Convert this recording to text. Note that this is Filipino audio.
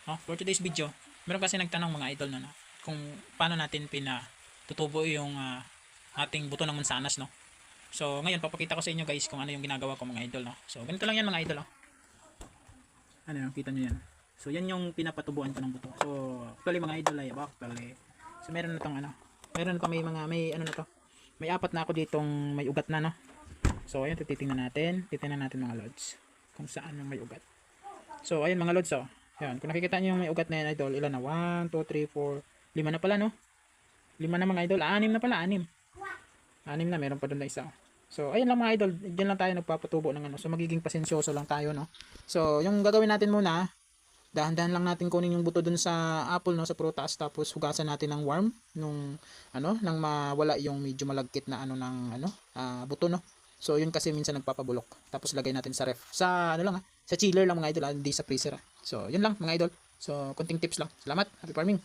No? For today's video, meron kasi nagtanong mga idol no, kung paano natin pinatutubo yung ating buto ng mansanas, no. So ngayon papakita ko sa inyo guys kung ano yung ginagawa ko mga idol, no. So ganito lang yan mga idol, no. Ano yung kita nyo yan. So yan yung pinapatubuan ko ng buto. So actually mga idol ay actually. So meron na tong ano. Meron na to may ano na to. May apat na ako ditong may ugat na, no. So ayun titingnan natin. Titingnan natin mga lods kung saan yung may ugat. So ayun mga lods, oh. Yan, kung nakikita niyo yung may ugat na yan idol, ilan na? 1, 2, 3, 4, 5 na pala, no? 5 na mga idol. 6 na pala, 6. 6 na, meron pa doon na isa. So, ayun lang mga idol, diyan lang tayo nagpapatubo ng ano. So, magiging pasensyoso lang tayo, no? So, yung gagawin natin muna, dahan-dahan lang natin kunin yung buto doon sa apple, no, sa prutas, tapos hugasan natin ng warm nung ano, nang mawala yung medyo malagkit na ano ng ano, buto, no. So, yun kasi minsan nagpapabulok. Tapos lagay natin sa ref. Sa ano lang sa chiller lang mga idol, hindi sa freezer. So, yun lang mga idol. So, konting tips lang. Salamat. Happy farming.